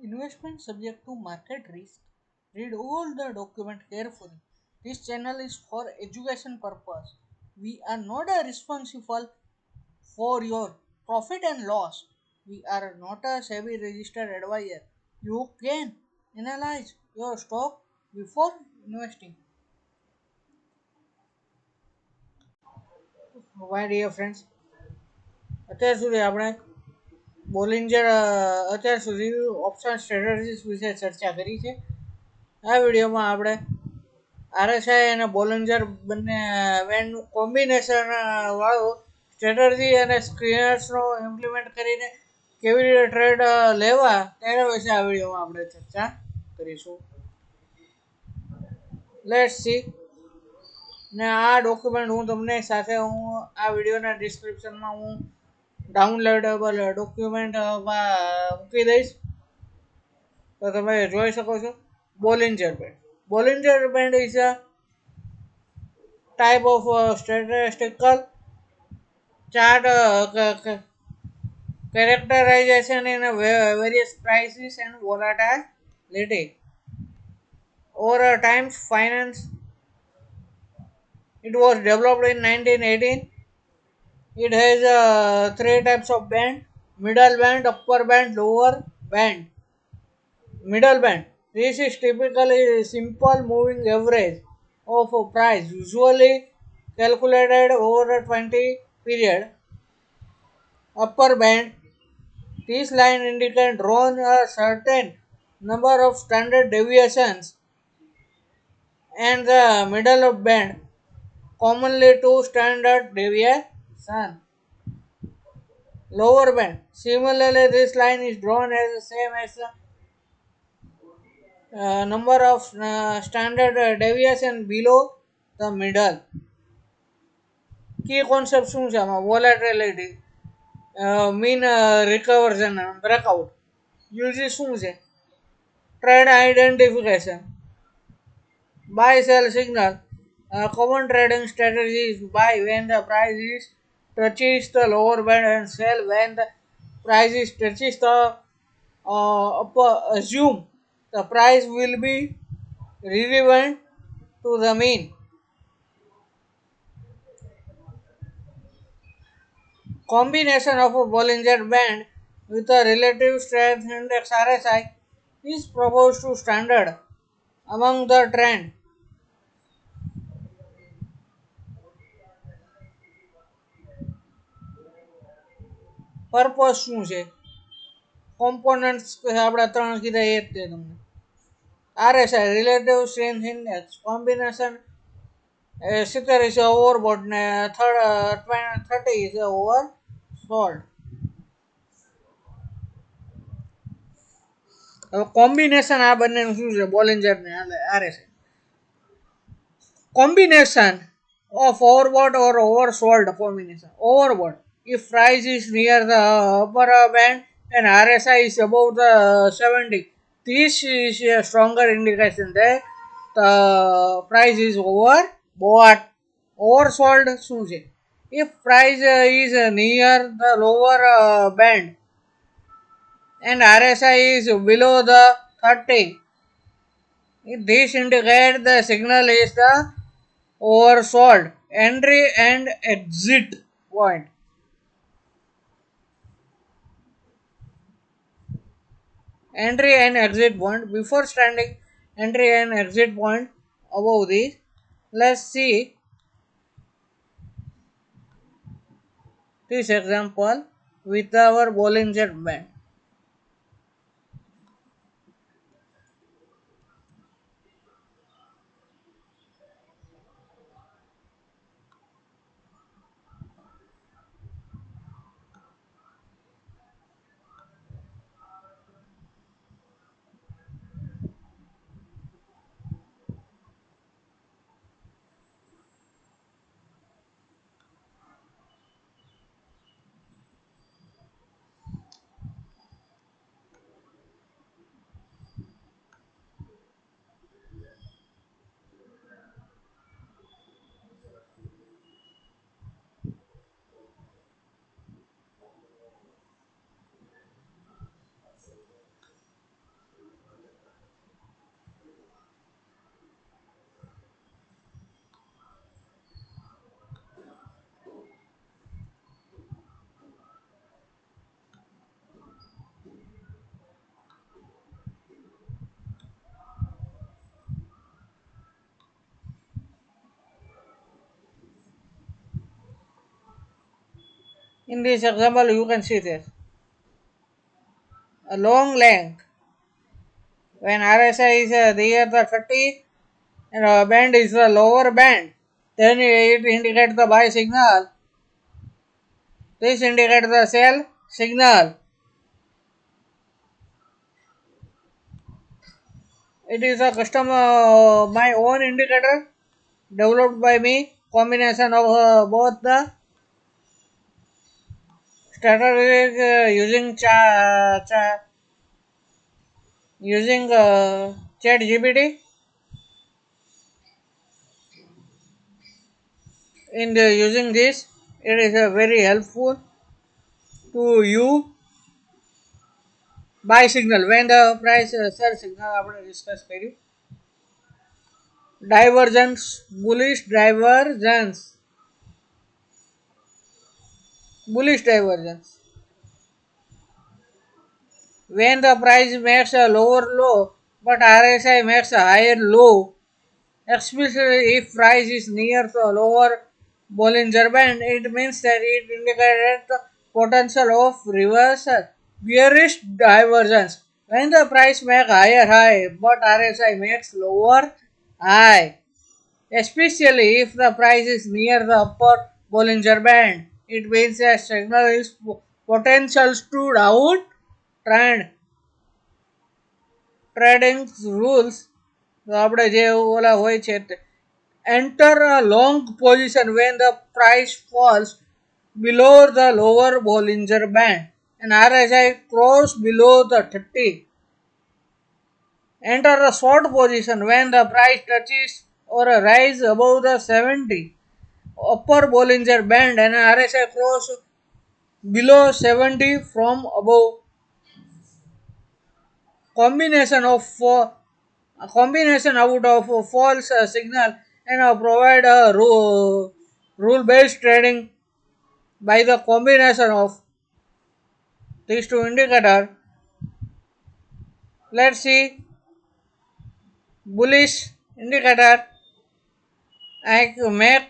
Investment subject to market risk. Read all the document carefully. This channel is for education purpose. We are not responsible for your profit and loss. We are not a SEBI registered advisor. You can analyze your stock before investing. My dear friends, અત્યાર સુધી આપણે બોલિંજર અત્યાર સુધી option strategies વિશે ચર્ચા કરી છે. આ વિડીયોમાં આપણે આરએસઆઈ અને બોલિંજર બંને બેન્ડનું કોમ્બિનેશન વાળું સ્ટ્રેટર્જી અને સ્ક્રીનર્સનો ઇમ્પ્લિમેન્ટ કરીને કેવી રીતે ટ્રેડ લેવા તેના વિશે આ વિડીયોમાં આપણે ચર્ચા કરીશું. Let's see. ને આ ડોક્યુમેન્ટ હું તમને સાથે હું આ વિડીયોના ડિસ્ક્રિપ્શનમાં હું ડાઉનલોડેબલ ડોક્યુમેન્ટમાં મૂકી દઈશ, તો તમે જોઈ શકો છો. Bollinger band. Bollinger band is a type of statistical chart characterization in various prices and volatility. Over time, finance it was developed in 1918. It has three types of band: middle band, upper band, lower band. Middle band. This is typically simple moving average of a price, usually calculated over a 20 period. Upper band. This line indicates drawn a certain number of standard deviations, and the middle of band, commonly two standard deviation. Lower band. Similarly, this line is drawn as the same as the number of standard deviation below the middle. Key concept શું છે આમાં? Volatility, mean reversion, breakout. Uses શું છે? Trade identification, buy sell signal. Common trading strategy is buy when the price is touches the lower band and sell when the price is touches the upper. Assume the price will be relevant to the mean. Combination of a Bollinger Band with a relative strength index RSI is proposed to standard among the trend. Purpose શું છે? Components આપણે ત્રણ કીધા એ જ તે તમને. RSI relative strength index combination 70 is overbought ને 30 is oversold. હવે કોમ્બિનેશન આ બંનેનું શું છે? બોલિંજર ને RSI. combination of overbought or oversold combination. Overbought if price is near the upper band and RSI is above the 70. This is a stronger indication that the price is overbought. Oversold શું છે? If price is near the lower band and RSI is below the 30. This indicates the signal is the oversold. Entry and exit point. Entry and exit point. Before standing entry and exit point above this, let's see this example with our Bollinger Band. In this example, you can see this a long length. When RSI is near the 30 and band is the lower band, then it indicates the buy signal. This indicates the sell signal. It is a custom my own indicator developed by me. Combination of both the strategic using Chat GPT in the using this. It is very helpful to you buy signal when the price sell signal આપણે discuss કર્યું. Divergence, bullish divergence. When the price makes a lower low but RSI makes a higher low, especially if price is near the lower Bollinger Band, it means that it indicates the potential of reversal. Bearish divergence. When the price makes higher high but RSI makes lower high, especially if the price is near the upper Bollinger Band, it means that signal is potential to downtrend. Trading rules તો આપણે જે ઓલા હોય છે enter a long position when the price falls below the lower Bollinger Band and RSI cross below the 30. Enter a short position when the price touches or rise above the 70 upper Bollinger Band and RSI cross below 70 from above. Combination out of false signal and provide a rule based trading by the combination of these two indicators. Let's see bullish indicator. I make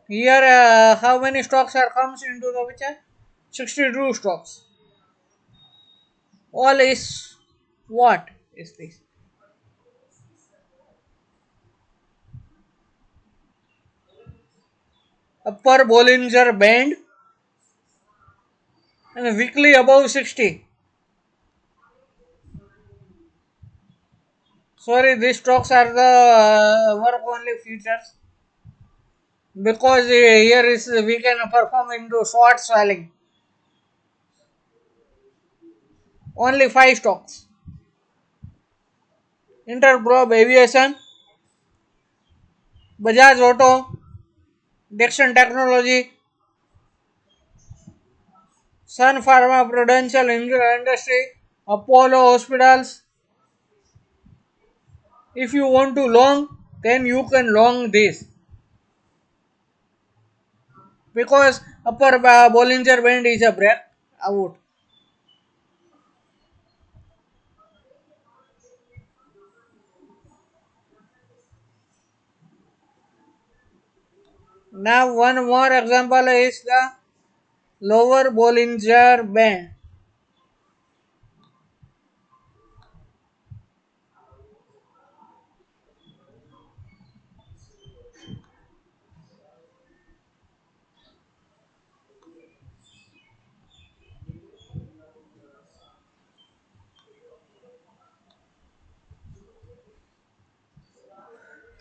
here how many stocks are comes into the picture? 62 stocks. All is what is this? Upper Bollinger Band and weekly above 60. Sorry, these stocks are the work only features because here is we can perform into short selling. Only 5 stocks. Interglobe Aviation, Bajaj Auto, Dixon Technology, Sun Pharma Prudential Industry, Apollo Hospitals. If you want to long, then you can long this. Because upper Bollinger Band is a break out. Now one more example is the lower Bollinger Band.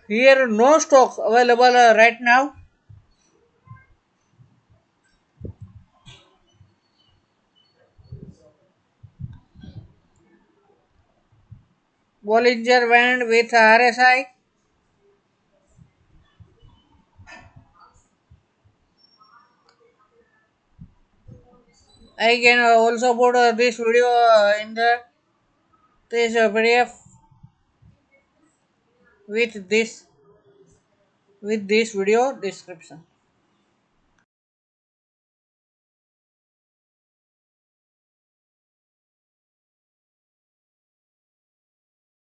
Here no stocks available right now. Bollinger Band with RSI. I can also put this video in the this PDF with this video description.